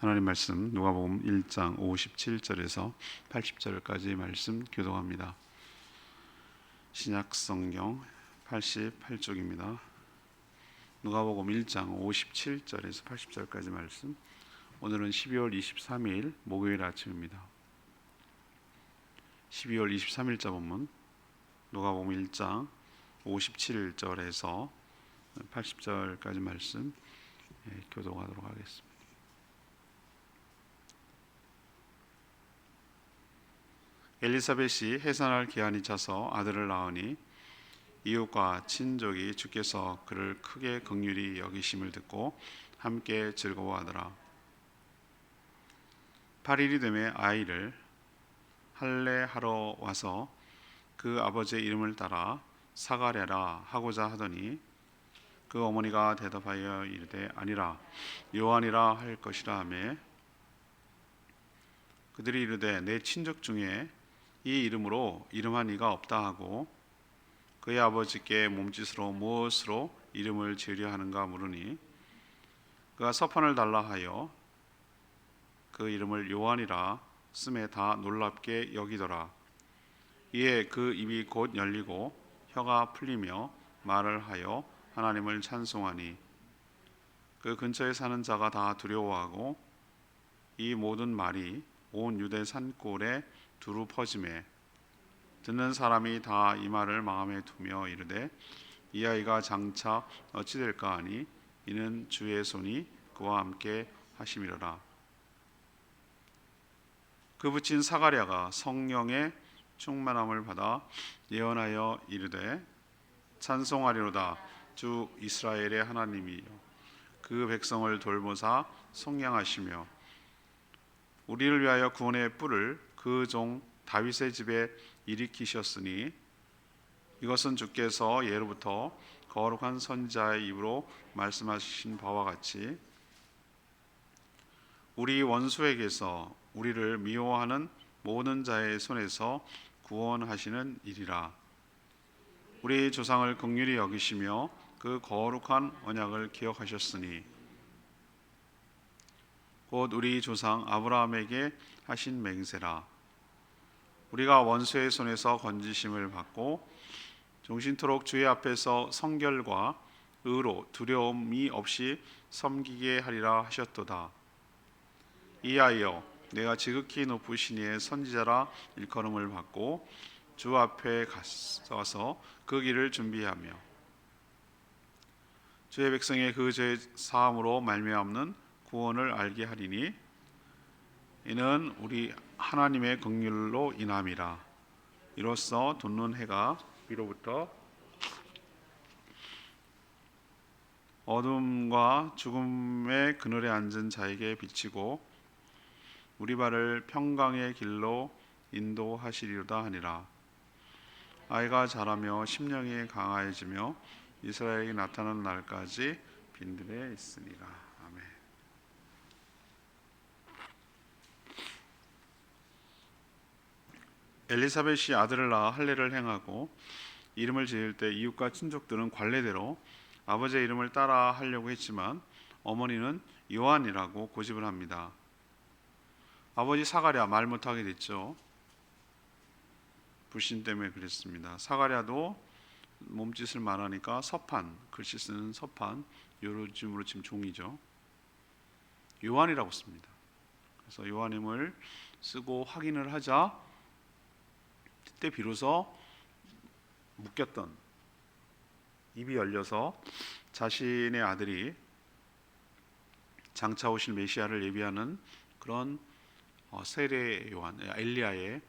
하나님 말씀 누가복음 1장 57절에서 80절까지 말씀 교독합니다. 신약 성경 88쪽입니다. 누가복음 1장 57절에서 80절까지 말씀. 오늘은 12월 23일 목요일 아침입니다. 12월 23일자 본문 누가복음 1장 57절에서 80절까지 말씀 교독하도록 하겠습니다. 엘리사벳이 해산할 기한이 차서 아들을 낳으니 이웃과 친족이 주께서 그를 크게 긍휼히 여기심을 듣고 함께 즐거워하더라. 8일이 되매 아이를 할례하러 와서 그 아버지의 이름을 따라 사가랴라 하고자 하더니 그 어머니가 대답하여 이르되 아니라 요한이라 할 것이라 하매 그들이 이르되 내 친족 중에 이 이름으로 이름한 이가 없다 하고 그의 아버지께 몸짓으로 무엇으로 이름을 지으려 하는가 물으니 그가 서판을 달라 하여 그 이름을 요한이라 쓰매 다 놀랍게 여기더라. 이에 그 입이 곧 열리고 혀가 풀리며 말을 하여 하나님을 찬송하니 그 근처에 사는 자가 다 두려워하고 이 모든 말이 온 유대 산골에 두루 퍼지매 듣는 사람이 다 이 말을 마음에 두며 이르되 이 아이가 장차 어찌 될까 하니 이는 주의 손이 그와 함께 하심이로라. 그 붙인 사가랴가 성령의 충만함을 받아 예언하여 이르되 찬송하리로다 주 이스라엘의 하나님이여 그 백성을 돌보사 속량하시며 우리를 위하여 구원의 뿔을 그 종 다윗의 집에 일으키셨으니 이것은 주께서 예로부터 거룩한 선지자의 입으로 말씀하신 바와 같이 우리 원수에게서 우리를 미워하는 모든 자의 손에서 구원하시는 일이라. 우리 조상을 긍휼히 여기시며 그 거룩한 언약을 기억하셨으니 곧 우리 조상 아브라함에게 하신 맹세라. 우리가 원수의 손에서 건지심을 받고 종신토록 주의 앞에서 성결과 의로 두려움이 없이 섬기게 하리라 하셨도다. 이하여 내가 지극히 높으신 이의 선지자라 일컬음을 받고 주 앞에 가서 그 길을 준비하며 주의 백성의 그 죄 사함으로 말미암는 구원을 알게 하리니 이는 우리 하나님의 긍휼로 인함이라. 이로써 돋는 해가 위로부터 어둠과 죽음의 그늘에 앉은 자에게 비치고 우리 발을 평강의 길로 인도하시리로다 하니라. 아이가 자라며 심령이 강화해지며 이스라엘이 나타나는 날까지 빈들에 있으리라. 아멘. 엘리사벳이 아들을 낳아 할례를 행하고 이름을 지을 때 이웃과 친족들은 관례대로 아버지의 이름을 따라 하려고 했지만 어머니는 요한이라고 고집을 합니다. 아버지 사가랴 말 못하게 됐죠. 불신 때문에 그랬습니다. 사가랴도 몸짓을 말하니까 서판, 글씨 쓰는 서판, 요즘으로 지금 종이죠. 요한이라고 씁니다. 그래서 요한임을 쓰고 확인을 하자 그때 비로소 묶였던 입이 열려서 자신의 아들이 장차 오실 메시아를 예비하는 그런 세례 요한 엘리야의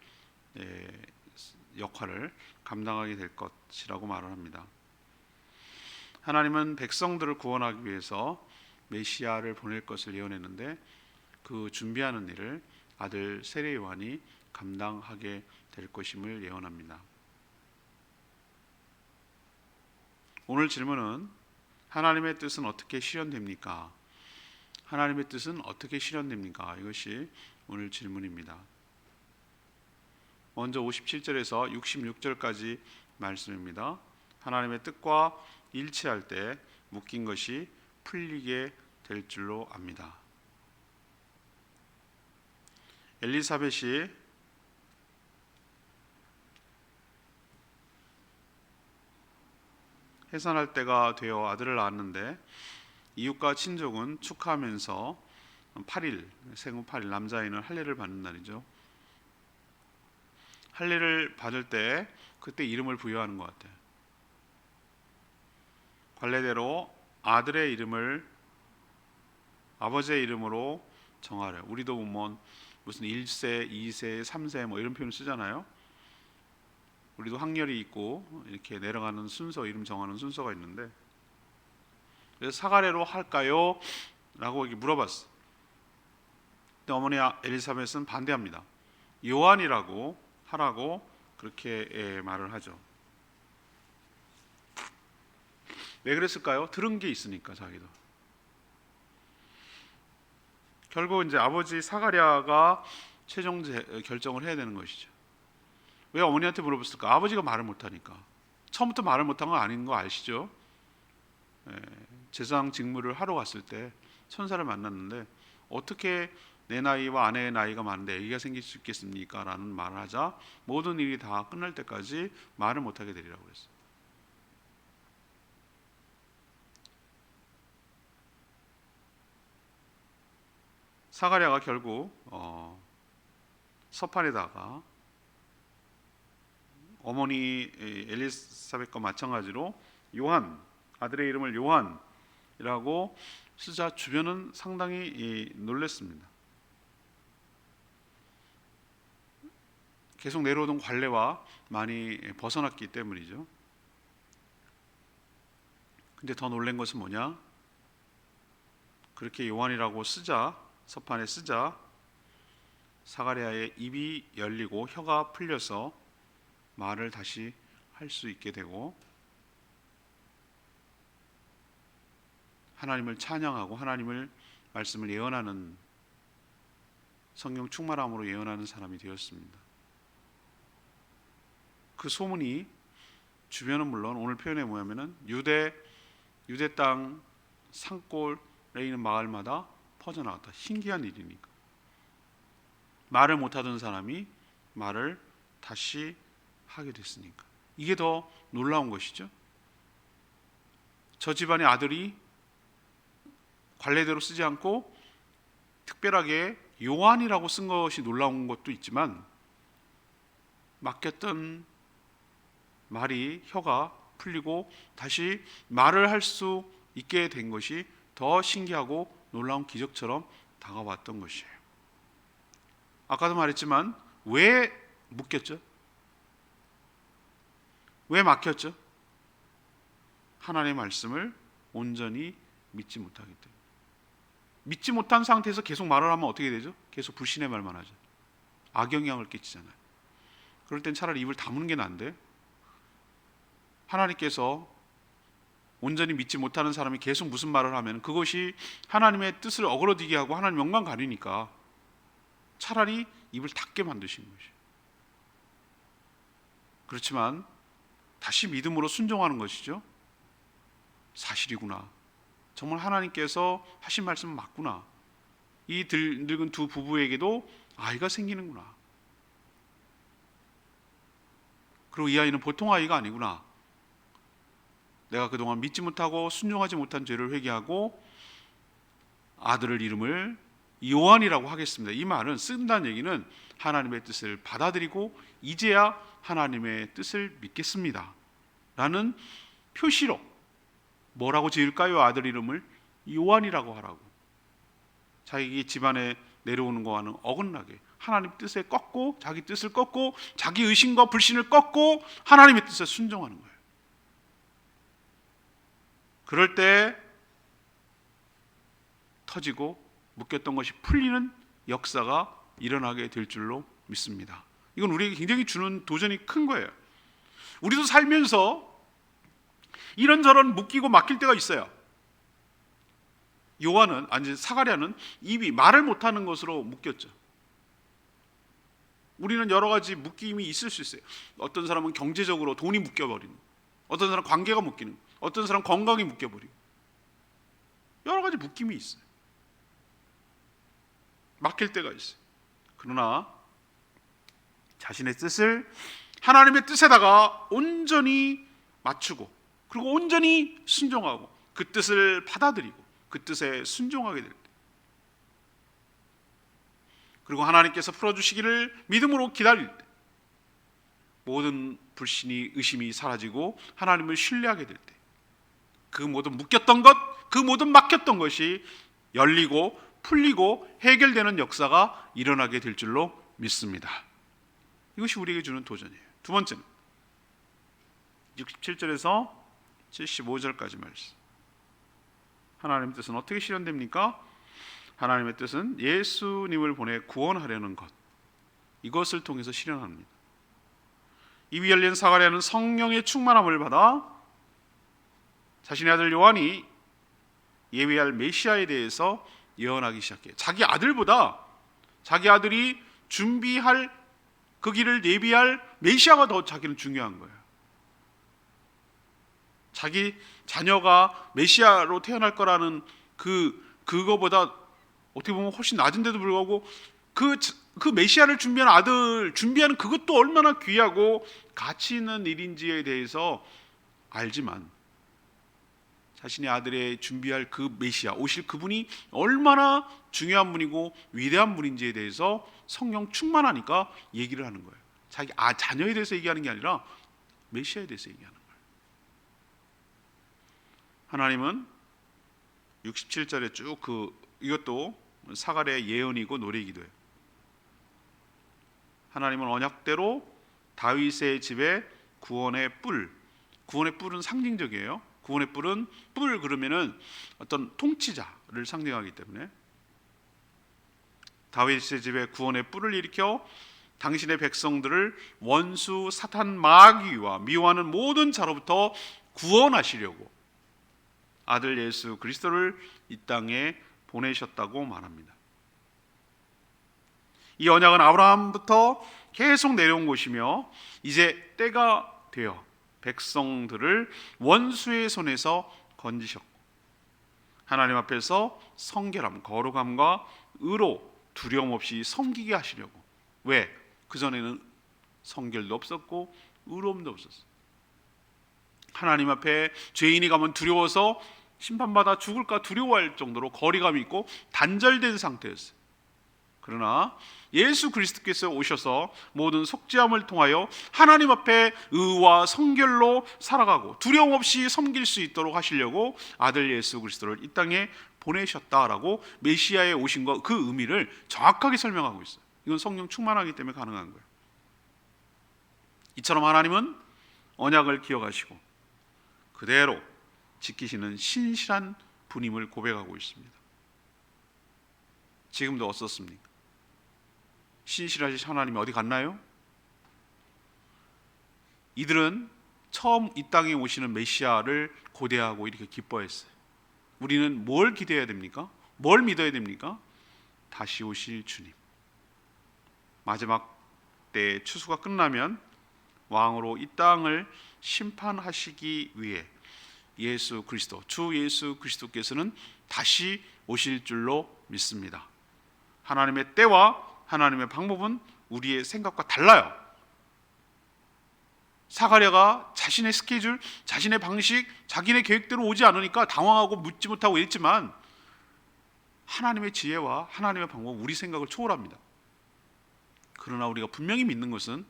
역할을 감당하게 될 것이라고 말을 합니다. 하나님은 백성들을 구원하기 위해서 메시아를 보낼 것을 예언했는데 그 준비하는 일을 아들 세례 요한이 감당하게 될 것임을 예언합니다. 오늘 질문은 하나님의 뜻은 어떻게 실현됩니까? 하나님의 뜻은 어떻게 실현됩니까? 이것이 오늘 질문입니다. 먼저 57절에서 66절까지 말씀입니다. 하나님의 뜻과 일치할 때 묶인 것이 풀리게 될 줄로 압니다. 엘리사벳이 해산할 때가 되어 아들을 낳았는데 이웃과 친족은 축하하면서 8일, 생후 8일 남자아이는 할례를 받는 날이죠. 할례를 받을 때 그때 이름을 부여하는 것 같아요. 관례대로 아들의 이름을 아버지의 이름으로 정하래요. 우리도 보면 무슨 1세, 2세, 3세 뭐 이런 표현을 쓰잖아요. 우리도 학렬이 있고 이렇게 내려가는 순서, 이름 정하는 순서가 있는데, 그래서 사가랴로 할까요? 라고 이렇게 물어봤어. 근데 어머니 엘리사벳은 반대합니다. 요한이라고 하라고 그렇게 말을 하죠. 왜 그랬을까요? 들은 게 있으니까 자기도. 결국 이제 아버지 사가랴가 최종 결정을 해야 되는 것이죠. 왜 어머니한테 물어봤을까? 아버지가 말을 못하니까. 처음부터 말을 못한 건 아닌 거 아시죠? 제사장 직무를 하러 갔을 때 천사를 만났는데 어떻게 내 나이와 아내의 나이가 많은데 아기가 생길 수 있겠습니까? 라는 말을 하자 모든 일이 다 끝날 때까지 말을 못하게 되리라고 그랬어요. 사가랴가 결국 서판에다가 어머니 엘리사벳과 마찬가지로 요한, 아들의 이름을 요한이라고 쓰자 주변은 상당히 놀랐습니다. 계속 내려오던 관례와 많이 벗어났기 때문이죠. 근데 더 놀란 것은 뭐냐? 그렇게 요한이라고 쓰자, 서판에 쓰자 사가랴의 입이 열리고 혀가 풀려서 말을 다시 할 수 있게 되고 하나님을 찬양하고 하나님을 말씀을 예언하는, 성령 충만함으로 예언하는 사람이 되었습니다. 그 소문이 주변은 물론 오늘 표현에 뭐냐면은 유대 땅 산골에 있는 마을마다 퍼져나갔다. 신기한 일이니까. 말을 못하던 사람이 말을 다시 하게 됐으니까. 이게 더 놀라운 것이죠. 저 집안의 아들이 관례대로 쓰지 않고 특별하게 요한이라고 쓴 것이 놀라운 것도 있지만 맡겼던 말이 혀가 풀리고 다시 말을 할 수 있게 된 것이 더 신기하고 놀라운 기적처럼 다가왔던 것이에요. 아까도 말했지만 왜 묶였죠? 왜 막혔죠? 하나님의 말씀을 온전히 믿지 못하기 때문에. 믿지 못한 상태에서 계속 말을 하면 어떻게 되죠? 계속 불신의 말만 하죠. 악영향을 끼치잖아요. 그럴 땐 차라리 입을 다무는 게 나은데, 하나님께서 온전히 믿지 못하는 사람이 계속 무슨 말을 하면 그것이 하나님의 뜻을 어그러지게 하고 하나님 영광 가리니까 차라리 입을 닫게 만드신 것이에요. 그렇지만 다시 믿음으로 순종하는 것이죠. 사실이구나. 정말 하나님께서 하신 말씀은 맞구나. 이 늙은 두 부부에게도 아이가 생기는구나. 그리고 이 아이는 보통 아이가 아니구나. 내가 그동안 믿지 못하고 순종하지 못한 죄를 회개하고 아들을 이름을 요한이라고 하겠습니다. 이 말은 쓴다는 얘기는 하나님의 뜻을 받아들이고 이제야 하나님의 뜻을 믿겠습니다 라는 표시로 뭐라고 지을까요? 아들 이름을 요한이라고 하라고. 자기 집안에 내려오는 거와는 어긋나게 하나님 뜻에 꺾고 자기 뜻을 꺾고 자기 의심과 불신을 꺾고 하나님의 뜻에 순종하는 거예요. 그럴 때 터지고 묶였던 것이 풀리는 역사가 일어나게 될 줄로 믿습니다. 이건 우리에게 굉장히 주는 도전이 큰 거예요. 우리도 살면서 이런저런 묶이고 막힐 때가 있어요. 요한은, 아니 사가랴는 입이 말을 못하는 것으로 묶였죠. 우리는 여러 가지 묶임이 있을 수 있어요. 어떤 사람은 경제적으로 돈이 묶여버리는, 어떤 사람은 관계가 묶이는, 어떤 사람은 건강이 묶여버리고 여러 가지 묶임이 있어요. 막힐 때가 있어요. 그러나 자신의 뜻을 하나님의 뜻에다가 온전히 맞추고 그리고 온전히 순종하고 그 뜻을 받아들이고 그 뜻에 순종하게 될 때, 그리고 하나님께서 풀어주시기를 믿음으로 기다릴 때 모든 불신이 의심이 사라지고 하나님을 신뢰하게 될 때 그 모든 묶였던 것, 그 모든 막혔던 것이 열리고 풀리고 해결되는 역사가 일어나게 될 줄로 믿습니다. 이것이 우리에게 주는 도전이에요. 두 번째는 67절에서 75절까지 말씀. 하나님의 뜻은 어떻게 실현됩니까? 하나님의 뜻은 예수님을 보내 구원하려는 것, 이것을 통해서 실현합니다. 입이 열린 사가랴는 성령의 충만함을 받아 자신의 아들 요한이 예비할 메시아에 대해서 예언하기 시작해요. 자기 아들보다 자기 아들이 준비할 그 길을 예비할 메시아가 더 자기는 중요한 거예요. 자기 자녀가 메시아로 태어날 거라는 그거보다 어떻게 보면 훨씬 낮은데도 불구하고 그 메시아를 준비하는 아들 준비하는 그것도 얼마나 귀하고 가치 있는 일인지에 대해서 알지만 자신의 아들의 준비할 그 메시아 오실 그분이 얼마나 중요한 분이고 위대한 분인지에 대해서 성령 충만하니까 얘기를 하는 거예요. 자기 자녀에 대해서 얘기하는 게 아니라 메시아에 대해서 얘기하는 거예요. 하나님은 67절에 쭉 이것도 사가랴의 예언이고 노래이기도 해요. 하나님은 언약대로 다윗의 집에 구원의 뿔은 상징적이에요. 구원의 뿔은 뿔 그러면은 어떤 통치자를 상징하기 때문에 다윗의 집에 구원의 뿔을 일으켜 당신의 백성들을 원수 사탄 마귀와 미워하는 모든 자로부터 구원하시려고 아들 예수 그리스도를 이 땅에 보내셨다고 말합니다. 이 언약은 아브라함부터 계속 내려온 것이며 이제 때가 되어 백성들을 원수의 손에서 건지셨고 하나님 앞에서 성결함, 거룩함과 의로 두려움 없이 섬기게 하시려고. 왜? 그전에는 성결도 없었고 의로움도 없었어요. 하나님 앞에 죄인이 가면 두려워서 심판받아 죽을까 두려워할 정도로 거리감이 있고 단절된 상태였어요. 그러나 예수 그리스도께서 오셔서 모든 속죄함을 통하여 하나님 앞에 의와 성결로 살아가고 두려움 없이 섬길 수 있도록 하시려고 아들 예수 그리스도를 이 땅에 보내셨다라고 메시아의 오심과 그 의미를 정확하게 설명하고 있어요. 이건 성령 충만하기 때문에 가능한 거예요. 이처럼 하나님은 언약을 기억하시고 그대로 지키시는 신실한 분임을 고백하고 있습니다. 지금도 어떻습니까? 신실하신 하나님이 어디 갔나요? 이들은 처음 이 땅에 오시는 메시아를 고대하고 이렇게 기뻐했어요. 우리는 뭘 기대해야 됩니까? 뭘 믿어야 됩니까? 다시 오실 주님. 마지막 때 추수가 끝나면 왕으로 이 땅을 심판하시기 위해 예수 그리스도, 주 예수 그리스도께서는 다시 오실 줄로 믿습니다. 하나님의 때와 하나님의 방법은 우리의 생각과 달라요. 사가랴가 자신의 스케줄, 자신의 방식, 자기네 계획대로 오지 않으니까 당황하고 묻지 못하고 있지만 하나님의 지혜와 하나님의 방법은 우리 생각을 초월합니다. 그러나 우리가 분명히 믿는 것은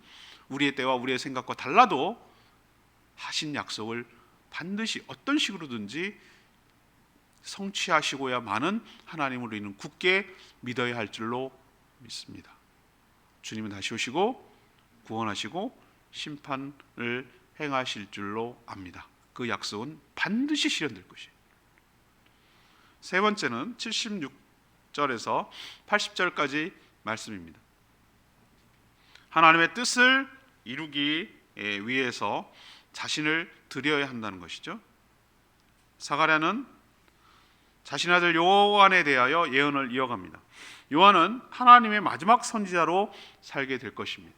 우리의 때와 우리의 생각과 달라도 하신 약속을 반드시 어떤 식으로든지 성취하시고야만은 하나님으로 인은 굳게 믿어야 할 줄로 믿습니다. 주님은 다시 오시고 구원하시고 심판을 행하실 줄로 압니다. 그 약속은 반드시 실현될 것이에요. 세 번째는 76절에서 80절까지 말씀입니다. 하나님의 뜻을 이루기 위해서 자신을 드려야 한다는 것이죠. 사가랴는 자신의 아들 요한에 대하여 예언을 이어갑니다. 요한은 하나님의 마지막 선지자로 살게 될 것입니다.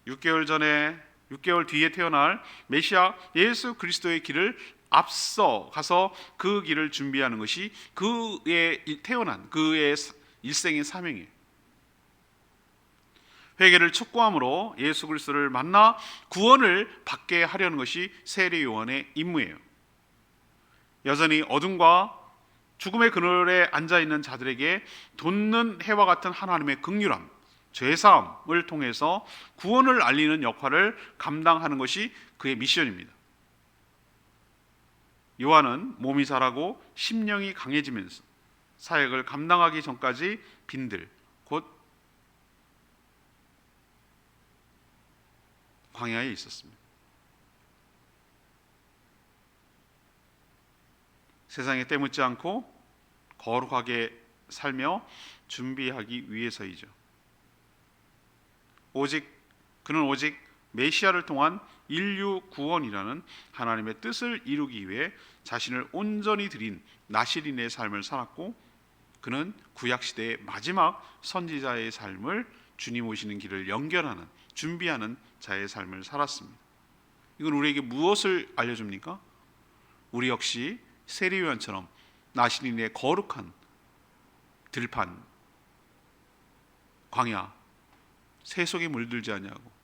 6개월 뒤에 태어날 메시아 예수 그리스도의 길을 앞서 가서 그 길을 준비하는 것이 그의 태어난 그의 일생의 사명이에요. 회개를 촉구함으로 예수 그리스도를 만나 구원을 받게 하려는 것이 세례 요한의 임무예요. 여전히 어둠과 죽음의 그늘에 앉아있는 자들에게 돋는 해와 같은 하나님의 긍휼함, 죄사함을 통해서 구원을 알리는 역할을 감당하는 것이 그의 미션입니다. 요한은 몸이 자라고 심령이 강해지면서 사역을 감당하기 전까지 빈들, 곧 광야에 있었습니다. 세상에 때묻지 않고 거룩하게 살며 준비하기 위해서이죠. 그는 오직 메시아를 통한 인류 구원이라는 하나님의 뜻을 이루기 위해 자신을 온전히 드린 나시린의 삶을 살았고, 그는 구약시대의 마지막 선지자의 삶을 주님 오시는 길을 연결하는, 준비하는 자의 삶을 살았습니다. 이건 우리에게 무엇을 알려줍니까? 우리 역시 세례 요한처럼 나시린의 거룩한 들판, 광야, 새 속에 물들지 아니하고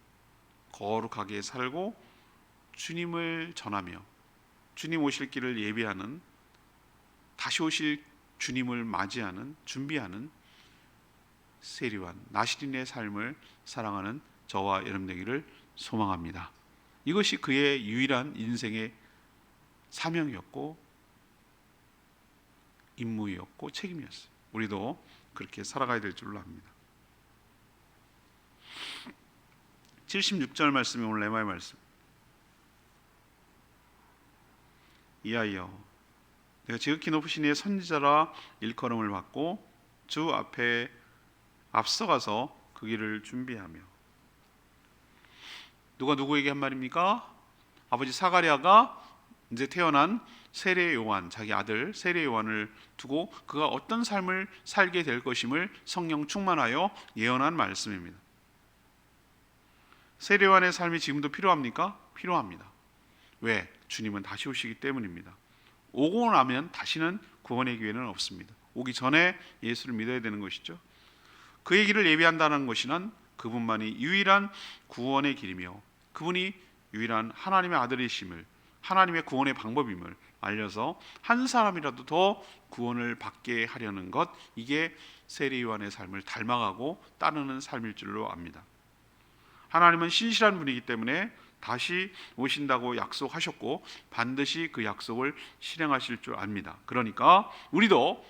거룩하게 살고 주님을 전하며 주님 오실 길을 예비하는, 다시 오실 주님을 맞이하는, 준비하는 세례 요한, 나시린의 삶을 사랑하는 저와 여러분 되기를 소망합니다. 이것이 그의 유일한 인생의 사명이었고 임무였고 책임이었어요. 우리도 그렇게 살아가야 될 줄로 압니다. 76절 말씀이 오늘 레마의 말씀. 이하여 내가 지극히 높으신 이의 선지자라 일컬음을 받고 주 앞에 앞서가서 그 길을 준비하며. 누가 누구에게 한 말입니까? 아버지 사가랴가 이제 태어난 세례 요한, 자기 아들 세례 요한을 두고 그가 어떤 삶을 살게 될 것임을 성령 충만하여 예언한 말씀입니다. 세례 요한의 삶이 지금도 필요합니까? 필요합니다. 왜? 주님은 다시 오시기 때문입니다. 오고 나면 다시는 구원의 기회는 없습니다. 오기 전에 예수를 믿어야 되는 것이죠. 그의 길을 예비한다는 것이는 그분만이 유일한 구원의 길이며 그분이 유일한 하나님의 아들이심을, 하나님의 구원의 방법임을 알려서 한 사람이라도 더 구원을 받게 하려는 것, 이게 세례 요한의 삶을 닮아가고 따르는 삶일 줄로 압니다. 하나님은 신실한 분이기 때문에 다시 오신다고 약속하셨고 반드시 그 약속을 실행하실 줄 압니다. 그러니까 우리도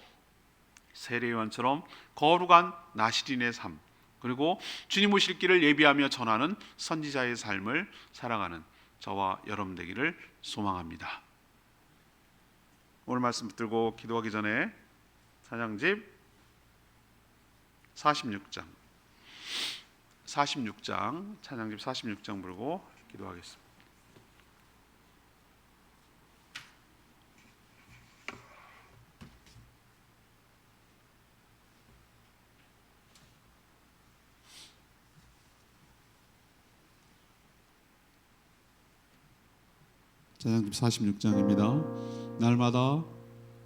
세례 요한처럼 거룩한 나시린의 삶, 그리고 주님 오실 길을 예비하며 전하는 선지자의 삶을 살아가는 저와 여러분 되기를 소망합니다. 오늘 말씀 붙들고 기도하기 전에 찬양집 46장 찬양집 46장 부르고 기도하겠습니다. 찬양집 46장입니다. 날마다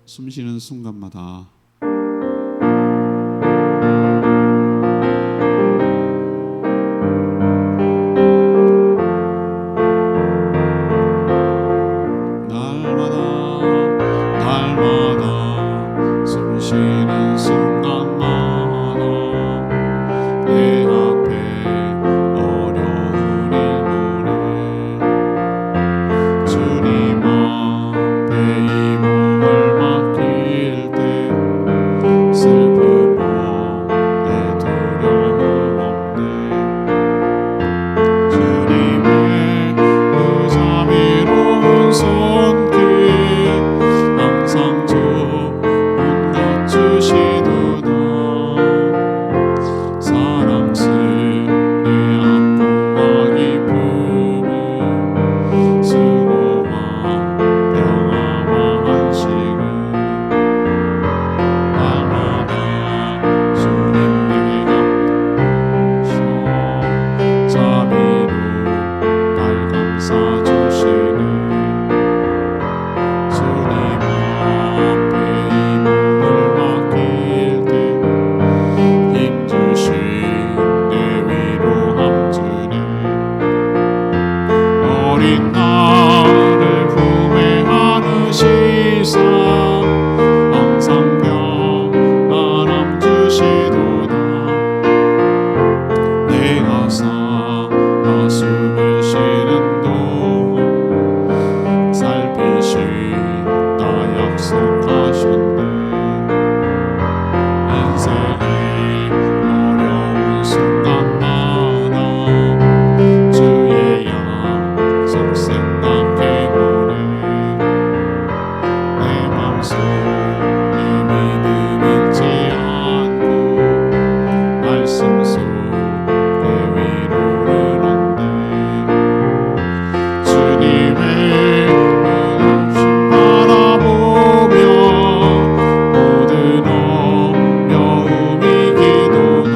숨쉬는 순간마다 숨쉬는 순간마다 내 앞에 어려운 일들에 주님 앞에 이 몸을 맡길 때 주시사 항상 평안함 주시도다. 내가 살아 숨을 쉬는 동안 살피시다 약속하셨네. 인생의 어려운 순간마다 주의 약속 생각해 보네. 내 맘속에 믿음 잃지 않고 말씀 속에 위로를 얻네. 주님의 눈없이 바라보며 모든 어려움이 기도나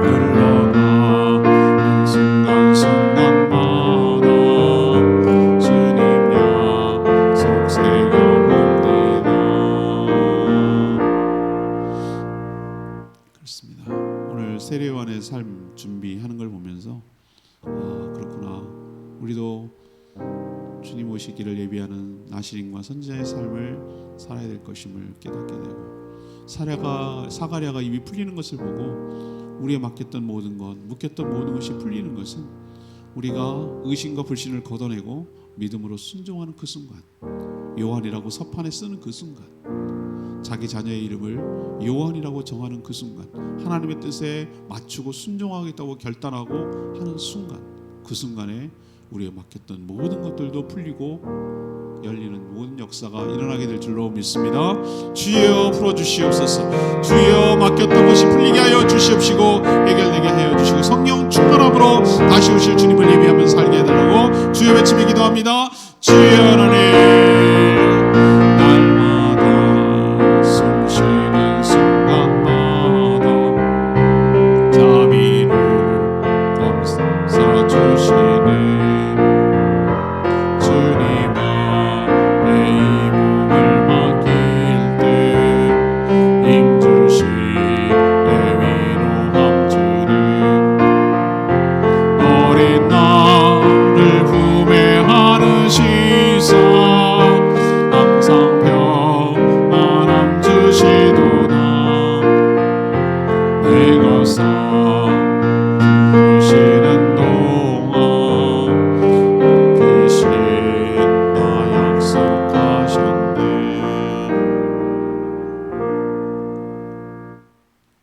흘러가는 순간순간마다 주님 약속 새겨봅니다. 그렇습니다. 오늘 세례요한의 삶 준비하는 걸 보면서 그렇구나, 우리도 주님 오시기를 예비하는 나시린과 선지자의 삶을 살아야 될 것임을 깨닫게 되고, 사가랴가 입이 풀리는 것을 보고 우리의 맡겼던 모든 것, 묶였던 모든 것이 풀리는 것은 우리가 의심과 불신을 걷어내고 믿음으로 순종하는 그 순간, 요한이라고 서판에 쓰는 그 순간, 자기 자녀의 이름을 요한이라고 정하는 그 순간, 하나님의 뜻에 맞추고 순종하겠다고 결단하고 하는 순간, 그 순간에 우리가 맡겼던 모든 것들도 풀리고 열리는 모든 역사가 일어나게 될 줄로 믿습니다. 주여 풀어주시옵소서. 주여 맡겼던 것이 풀리게 하여 주시옵시고 해결되게 하여 주시고 성령 충만함으로 다시 오실 주님을 예비하며 살게 해달라고 주여 외치며 기도합니다. 주여 하나님, 날마다 숨쉬는 순간마다 자비로 감싸 주시네.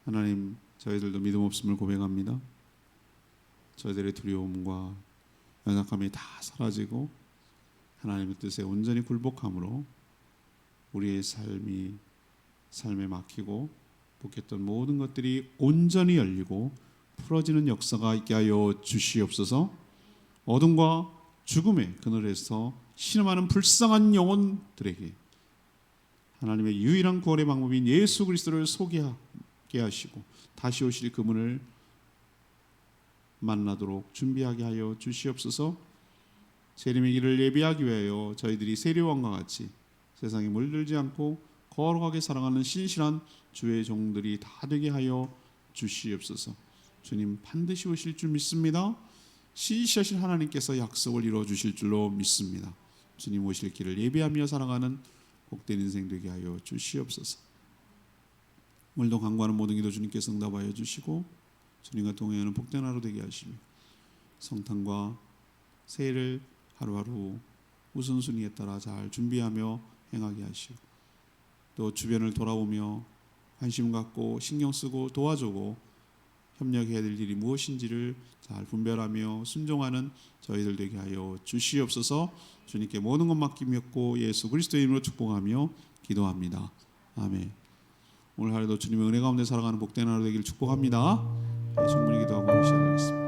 하나님, 저희들도 믿음 없음을 고백합니다. 저희들의 두려움과 연약함이 다 사라지고 하나님의 뜻에 온전히 굴복함으로 우리의 삶에 막히고 묶였던 모든 것들이 온전히 열리고 풀어지는 역사가 있게 하여 주시옵소서. 어둠과 죽음의 그늘에서 신음하는 불쌍한 영혼들에게 하나님의 유일한 구원의 방법인 예수 그리스도를 소개하게 하시고 다시 오실 그분을 만나도록 준비하게 하여 주시옵소서. 재림의 길을 예비하기 위하여 저희들이 세례요한과 같이 세상에 물들지 않고 거룩하게 살아가는 신실한 주의 종들이 다 되게 하여 주시옵소서. 주님 반드시 오실 줄 믿습니다. 신실하신 하나님께서 약속을 이루어 주실 줄로 믿습니다. 주님 오실 길을 예비하며 살아가는 복된 인생 되게 하여 주시옵소서. 오늘도 간구하는 모든 기도 주님께서 응답하여 주시고 주님과 동행하는 복된 하루 되게 하시며 성탄과 새해를 하루하루 우선순위에 따라 잘 준비하며 행하게 하시고 또 주변을 돌아보며 관심 갖고 신경 쓰고 도와주고 협력해야 될 일이 무엇인지를 잘 분별하며 순종하는 저희들 되게 하여 주시옵소서. 주님께 모든 것 맡기며 예수 그리스도의 이름으로 축복하며 기도합니다. 아멘. 오늘 하루도 주님의 은혜 가운데 살아가는 복된 하루 되기를 축복합니다. 충분히 기도하고 시작하겠습니다.